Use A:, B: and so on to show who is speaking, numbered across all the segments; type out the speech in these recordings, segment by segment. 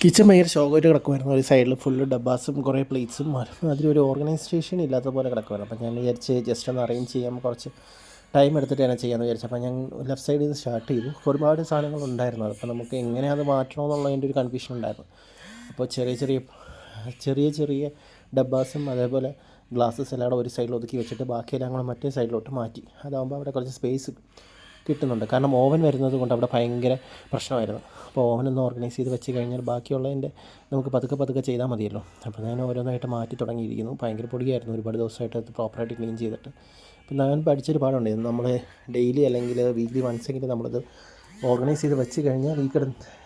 A: Kitchen ഭയങ്കര ഷോക്കായിട്ട് കിടക്കുമായിരുന്നു. ഒരു സൈഡിൽ ഫുള്ള് ഡബ്ബാസും കുറേ പ്ലേറ്റ്സും അതിലൊരു ഓർഗനൈസേഷൻ ഇല്ലാത്ത പോലെ കിടക്കുമായിരുന്നു. അപ്പോൾ ഞാൻ വിചാരിച്ച് ജസ്റ്റ് ഒന്ന് അറേഞ്ച് ചെയ്യാൻ കുറച്ച് ടൈം എടുത്തിട്ട് തന്നെ ചെയ്യാമെന്ന് വിചാരിച്ചു. അപ്പോൾ ഞാൻ ലെഫ്റ്റ് സൈഡിൽ നിന്ന് സ്റ്റാർട്ട് ചെയ്തു. ഒരുപാട് സാധനങ്ങളുണ്ടായിരുന്നു. അപ്പോൾ നമുക്ക് എങ്ങനെ അത് മാറ്റണമെന്നുള്ളതിൻ്റെ ഒരു കൺഫ്യൂഷൻ ഉണ്ടായിരുന്നു. അപ്പോൾ ചെറിയ ചെറിയ ഡബ്ബാസും അതേപോലെ ഗ്ലാസ്സസ് എല്ലാം കൂടെ ഒരു സൈഡിൽ ഒതുക്കി വെച്ചിട്ട് ബാക്കിയെല്ലാം കൂടെ മറ്റേ സൈഡിലോട്ട് മാറ്റി. അതാകുമ്പോൾ അവിടെ കുറച്ച് സ്പേസ് കിട്ടുന്നുണ്ട്. കാരണം ഓവൻ വരുന്നത് കൊണ്ട് അവിടെ ഭയങ്കര പ്രശ്നമായിരുന്നു. അപ്പോൾ ഓവനൊന്ന് ഓർഗനൈസ് ചെയ്ത് വെച്ച് കഴിഞ്ഞാൽ ബാക്കിയുള്ളതിൻ്റെ നമുക്ക് പതുക്കെ ചെയ്താൽ മതിയല്ലോ. അപ്പോൾ ഞാൻ ഓരോന്നായിട്ട് മാറ്റി തുടങ്ങിയിരിക്കുന്നു. ഭയങ്കര പൊടിയായിരുന്നു. ഒരുപാട് ദിവസമായിട്ട് അത് പ്രോപ്പറായിട്ട് ക്ലീൻ ചെയ്തിട്ട്. അപ്പം ഞാൻ പഠിച്ചൊരു പാടുണ്ട്. നമ്മൾ ഡെയിലി അല്ലെങ്കിൽ വീക്ക്ലി വൺസെങ്കിലും നമ്മളിത് ഓർഗനൈസ് ചെയ്ത് വെച്ച് കഴിഞ്ഞാൽ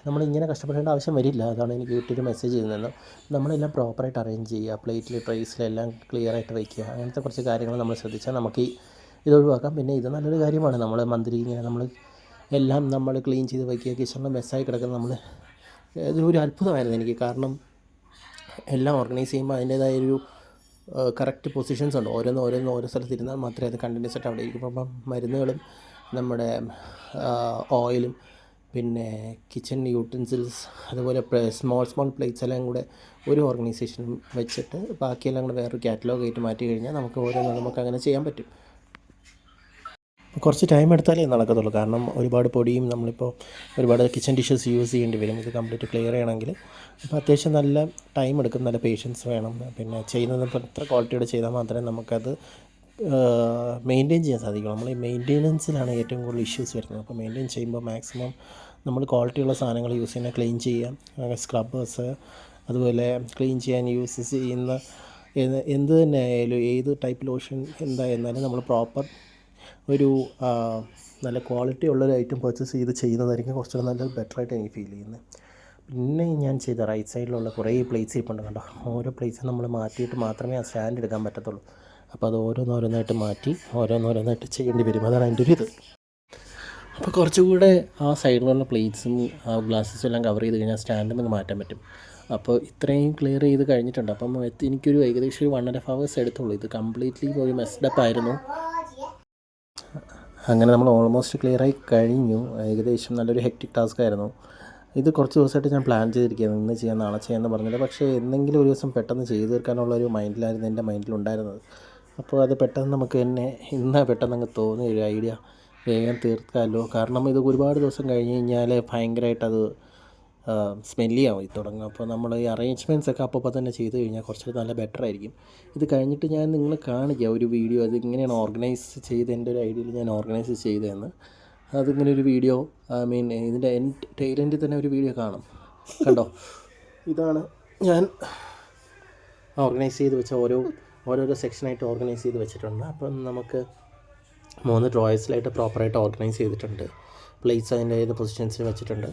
A: നമ്മളിങ്ങനെ കഷ്ടപ്പെടേണ്ട ആവശ്യം വരില്ല. അതാണ് എനിക്ക് കിട്ടിയൊരു മെസ്സേജ് ചെയ്യുന്നത്. നമ്മളെല്ലാം പ്രോപ്പറായിട്ട് അറേഞ്ച് ചെയ്യുക, പ്ലേറ്റിൽ ട്രേസിലെല്ലാം ക്ലിയറായിട്ട് വയ്ക്കുക. അങ്ങനത്തെ കുറച്ച് കാര്യങ്ങൾ നമ്മൾ ശ്രദ്ധിച്ചാൽ നമുക്ക് ഇത് ഒഴിവാക്കാം. പിന്നെ ഇത് നല്ലൊരു കാര്യമാണ്. നമ്മൾ മന്ത്ലി ഇങ്ങനെ നമ്മൾ ക്ലീൻ ചെയ്ത് വയ്ക്കുക. കിച്ചണിൽ മെസ്സായി കിടക്കുന്ന ഇതൊരു അത്ഭുതമായിരുന്നു എനിക്ക്. കാരണം എല്ലാം ഓർഗനൈസ് ചെയ്യുമ്പോൾ അതിൻ്റേതായൊരു കറക്റ്റ് പൊസിഷൻസ് ഉണ്ട്. ഓരോ സ്ഥലത്ത് ഇരുന്നാൽ മാത്രമേ അത് കണ്ടിന്യൂസ് ആയിട്ട് അവിടെ ഇരിക്കും. അപ്പം മരുന്നുകളും നമ്മുടെ ഓയിലും പിന്നെ കിച്ചൺ യൂട്ടൻസിൽസ് അതുപോലെ സ്മോൾ പ്ലേറ്റ്സ് എല്ലാം കൂടെ ഒരു ഓർഗനൈസേഷനും വെച്ചിട്ട് ബാക്കിയെല്ലാം കൂടെ വേറൊരു കാറ്റലോഗ് ആയിട്ട് മാറ്റി കഴിഞ്ഞാൽ നമുക്ക് അങ്ങനെ ചെയ്യാൻ പറ്റും. കുറച്ച് ടൈം എടുത്താലേ നടക്കത്തുള്ളൂ. കാരണം ഒരുപാട് പൊടിയും നമ്മളിപ്പോൾ ഒരുപാട് കിച്ചൺ ഡിഷസ് യൂസ് ചെയ്യേണ്ടി വരും ഇത് കംപ്ലീറ്റ് ക്ലിയർ ചെയ്യണമെങ്കിൽ. അപ്പോൾ അത്യാവശ്യം നല്ല ടൈം എടുക്കും, നല്ല പേഷ്യൻസ് വേണം. പിന്നെ ചെയ്യുന്നത് എത്ര ക്വാളിറ്റിയോടെ ചെയ്താൽ മാത്രമേ നമുക്കത് മെയിൻറ്റെയിൻ ചെയ്യാൻ സാധിക്കുള്ളൂ. നമ്മൾ ഈ മെയിൻ്റെനൻസിലാണ് ഏറ്റവും കൂടുതൽ ഇഷ്യൂസ് വരുന്നത്. അപ്പോൾ മെയിൻറ്റെയിൻ ചെയ്യുമ്പോൾ മാക്സിമം നമ്മൾ ക്വാളിറ്റിയുള്ള സാധനങ്ങൾ യൂസ് ചെയ്യുന്ന ക്ലീൻ ചെയ്യാം. സ്ക്രബ്ബേഴ്സ് അതുപോലെ ക്ലീൻ ചെയ്യാൻ യൂസ് ചെയ്യുന്ന എന്ത് തന്നെ ആയാലും ഏത് ടൈപ്പ് ലോഷൻ എന്തായിരുന്നാലും നമ്മൾ പ്രോപ്പർ ഒരു നല്ല ക്വാളിറ്റി ഉള്ളൊരു ഐറ്റം പർച്ചേസ് ചെയ്ത് ചെയ്യുന്നതായിരിക്കും കുറച്ചുകൂടെ നല്ല ബെറ്ററായിട്ട് എനിക്ക് ഫീൽ ചെയ്യുന്നത്. പിന്നെ ഞാൻ ചെയ്ത റൈറ്റ് സൈഡിലുള്ള കുറേ പ്ലേറ്റ്സ് ഇരിപ്പുണ്ട് കണ്ടോ. ഓരോ പ്ലേറ്റ്സും നമ്മൾ മാറ്റിയിട്ട് മാത്രമേ ആ സ്റ്റാൻഡ് എടുക്കാൻ പറ്റത്തുള്ളൂ. അപ്പോൾ അത് ഓരോന്നോരോന്നായിട്ട് മാറ്റി ഓരോന്നോരോന്നായിട്ട് ചെയ്യേണ്ടി വരും. അതാണ് അതിൻ്റെ ഒരു ഇത്. അപ്പോൾ കുറച്ചുകൂടെ ആ സൈഡിലുള്ള പ്ലേറ്റ്സും ആ ഗ്ലാസ്സസും എല്ലാം കവർ ചെയ്ത് കഴിഞ്ഞാൽ സ്റ്റാൻഡിൽ നിന്ന് മാറ്റാൻ പറ്റും. അപ്പോൾ ഇത്രയും ക്ലിയർ ചെയ്ത് കഴിഞ്ഞിട്ടുണ്ട്. അപ്പം എനിക്കൊരു ഏകദേശം ഒരു 1.5 hours എടുത്തുള്ളൂ. ഇത് കംപ്ലീറ്റ്ലി ഒരു മെസ്ഡപ്പ് ആയിരുന്നു. അങ്ങനെ നമ്മൾ ഓൾമോസ്റ്റ് ക്ലിയറായി കഴിഞ്ഞു. ഏകദേശം നല്ലൊരു ഹെക്റ്റിക് ടാസ്ക് ആയിരുന്നു. ഇത് കുറച്ച് ദിവസമായിട്ട് ഞാൻ പ്ലാൻ ചെയ്തിരിക്കുകയാണ്, ഇന്ന് ചെയ്യാം നാളെ ചെയ്യാമെന്ന് പറഞ്ഞില്ല. പക്ഷേ എന്തെങ്കിലും ഒരു ദിവസം പെട്ടെന്ന് ചെയ്ത് തീർക്കാനുള്ളൊരു മൈൻഡിലായിരുന്നു എൻ്റെ മൈൻഡിലുണ്ടായിരുന്നത്. അപ്പോൾ അത് പെട്ടെന്ന് നമുക്ക് പെട്ടെന്ന് അങ്ങ് തോന്നിയ ഒരു ഐഡിയ വേഗം തീർക്കാമല്ലോ. കാരണം ഇത് ഒരുപാട് ദിവസം കഴിഞ്ഞ് കഴിഞ്ഞാൽ ഭയങ്കരമായിട്ടത് സ്മെല്ലി ആയി തുടങ്ങും. അപ്പോൾ നമ്മൾ ഈ അറേഞ്ച്മെൻറ്റ്സ് ഒക്കെ അപ്പോൾ തന്നെ ചെയ്ത് കഴിഞ്ഞാൽ കുറച്ചുകൂടി നല്ല ബെറ്റർ ആയിരിക്കും. ഇത് കഴിഞ്ഞിട്ട് ഞാൻ നിങ്ങളെ കാണിക്കാം ഒരു വീഡിയോ. അത് ഇങ്ങനെയാണ് ഓർഗനൈസ് ചെയ്ത് എൻ്റെ ഒരു ഐഡിയയിൽ ഞാൻ ഓർഗനൈസ് ചെയ്തതെന്ന്. അതിങ്ങനെ ഒരു വീഡിയോ ഇതിൻ്റെ ടെയിൽ എൻഡിൽ തന്നെ ഒരു വീഡിയോ കണ്ടോ. ഇതാണ് ഞാൻ ഓർഗനൈസ് ചെയ്ത് വെച്ച ഓരോരോ സെക്ഷനായിട്ട് ഓർഗനൈസ് ചെയ്ത് വെച്ചിട്ടുണ്ട്. അപ്പം നമുക്ക് 3 ഡ്രോയേഴ്സിലായിട്ട് പ്രോപ്പറായിട്ട് ഓർഗനൈസ് ചെയ്തിട്ടുണ്ട്. പ്ലേറ്റ്സ് അതിൻ്റെ ഏത് പൊസിഷൻസിൽ വെച്ചിട്ടുണ്ട്.